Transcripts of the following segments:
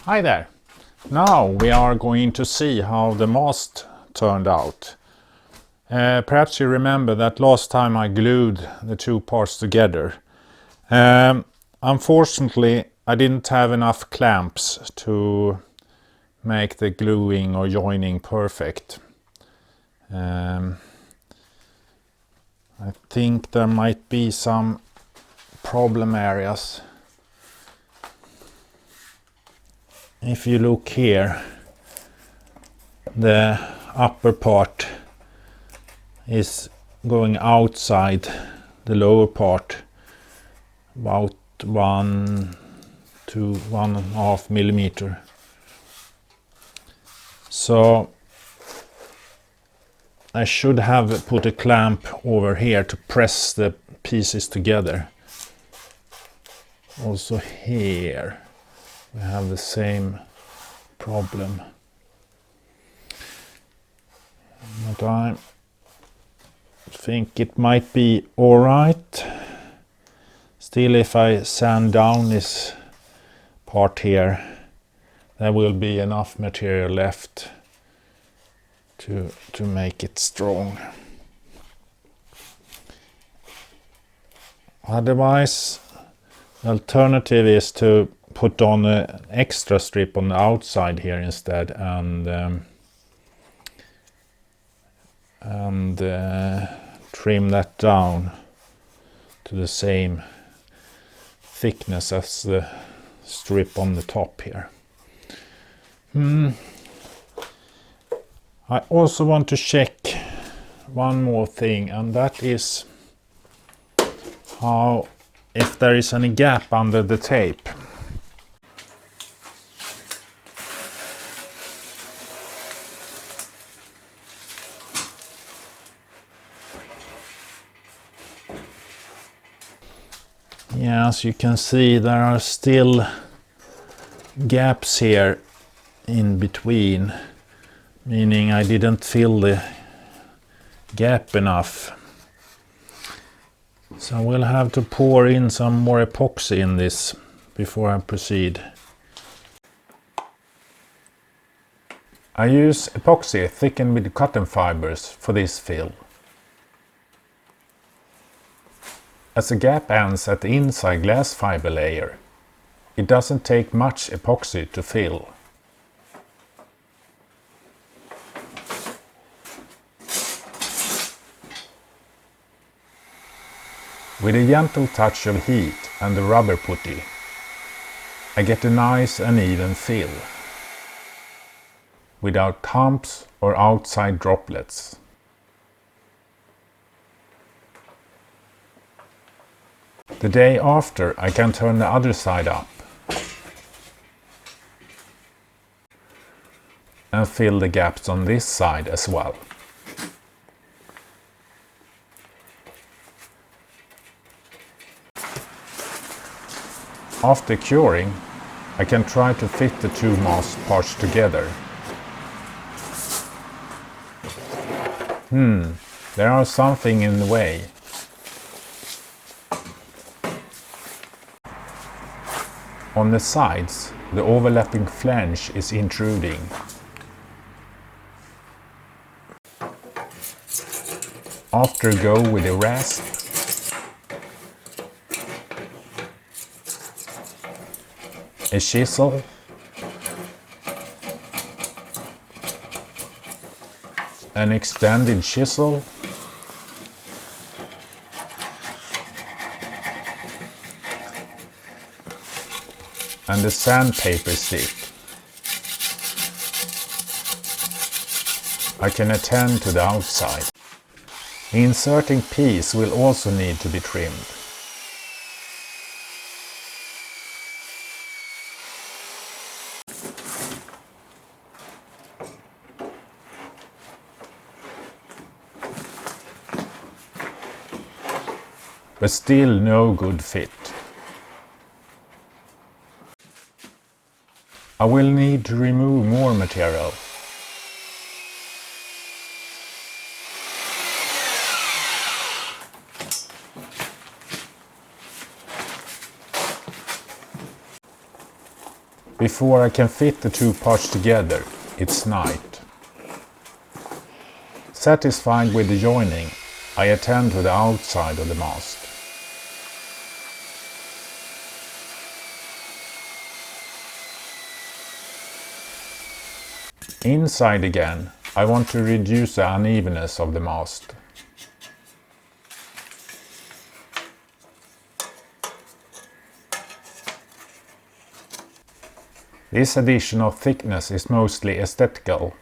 Hi there! Now we are going to see how the mast turned out. Perhaps you remember that last time I glued the two parts together. Unfortunately, I didn't have enough clamps to make the gluing or joining perfect. I think there might be some problem areas. If you look here, the upper part is going outside the lower part about 1 to 1.5 millimeter. So I should have put a clamp over here to press the pieces together. Also here we have the same problem. But I think it might be alright. Still, if I sand down this part here, there will be enough material left to make it strong. Otherwise, the alternative is to put on an extra strip on the outside here instead and trim that down to the same thickness as the strip on the top here. I also want to check one more thing, and that is if there is any gap under the tape. Yeah, as you can see, there are still gaps here in between, meaning I didn't fill the gap enough. So we'll have to pour in some more epoxy in this before I proceed. I use epoxy thickened with cotton fibers for this fill. As the gap ends at the inside glass fiber layer, it doesn't take much epoxy to fill. With a gentle touch of heat and the rubber putty, I get a nice and even fill, without humps or outside droplets. The day after, I can turn the other side up and fill the gaps on this side as well. After curing, I can try to fit the two mast parts together. There are something in the way. On the sides, the overlapping flange is intruding. After go with a rasp, a chisel, an extended chisel, and a sandpaper stick. I can attend to the outside. The inserting piece will also need to be trimmed. But still no good fit. I will need to remove more material. Before I can fit the two parts together, it's night. Satisfied with the joining, I attend to the outside of the mast. Inside again, I want to reduce the unevenness of the mast. This addition of thickness is mostly aesthetical.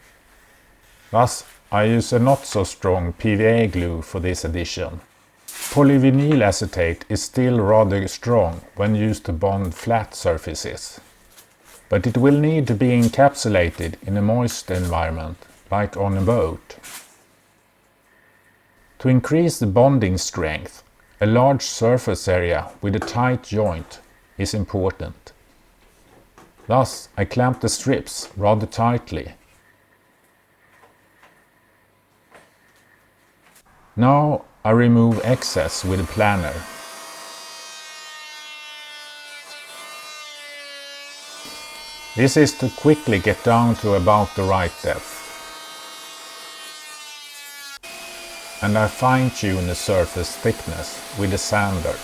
Thus, I use a not so strong PVA glue for this addition. Polyvinyl acetate is still rather strong when used to bond flat surfaces, but it will need to be encapsulated in a moist environment, like on a boat. To increase the bonding strength, a large surface area with a tight joint is important. Thus, I clamp the strips rather tightly. Now I remove excess with a planer. This is to quickly get down to about the right depth. And I fine-tune the surface thickness with a sander.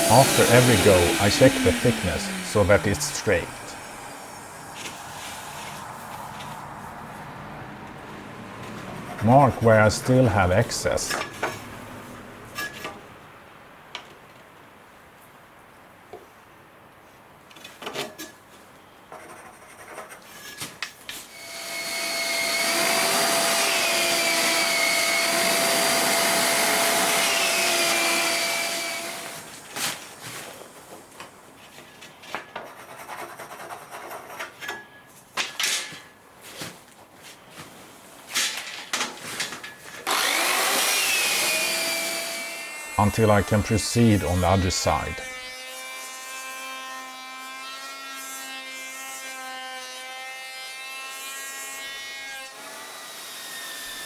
After every go, I check the thickness so that it's straight. Mark where I still have excess. Until I can proceed on the other side.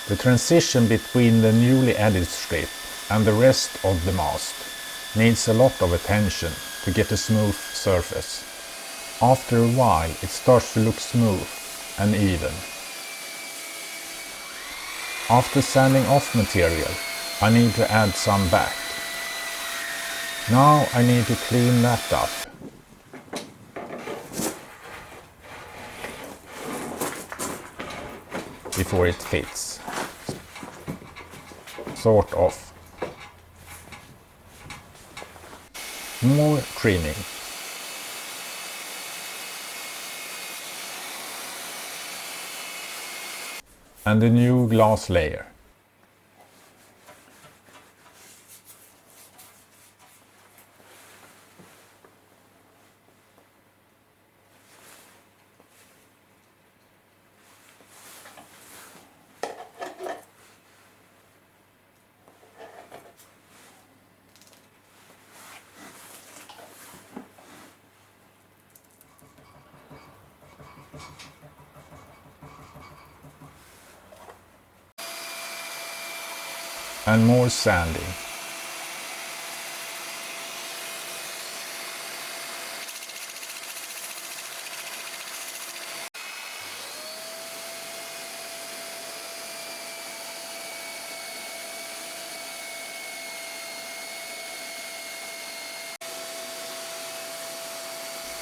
The transition between the newly added strip and the rest of the mast needs a lot of attention to get a smooth surface. After a while it starts to look smooth and even. After sanding off material, I need to add some back. Now I need to clean that up. Before it fits. Sort of. More trimming. And a new glass layer. And more sanding.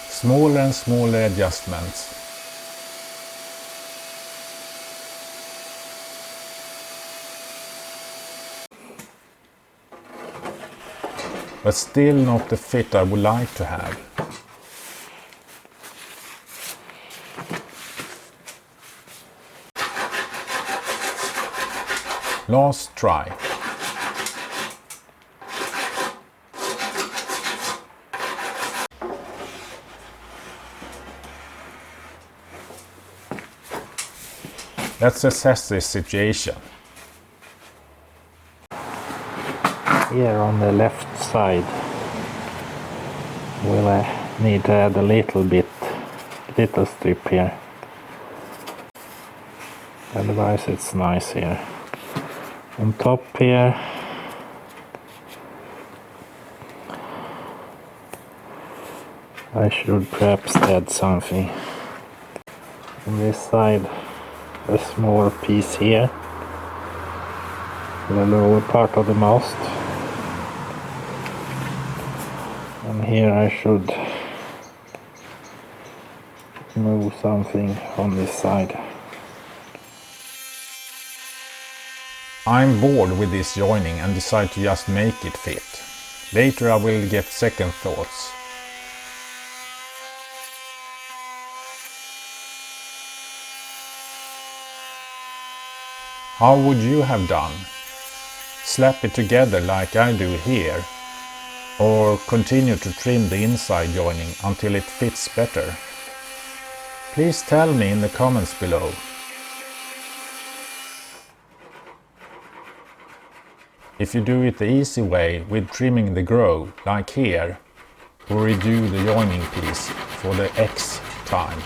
Smaller and smaller adjustments. But still not the fit I would like to have. Last try. Let's assess this situation. Here on the left side we'll need to add a little strip here. Otherwise it's nice here. On top here I should perhaps add something. On this side, a small piece here, the lower part of the mast. And here I should move something on this side. I'm bored with this joining and decide to just make it fit. Later I will get second thoughts. How would you have done? Slap it together like I do here, or continue to trim the inside joining until it fits better? Please tell me in the comments below. If you do it the easy way with trimming the groove, like here, or redo the joining piece for the X time.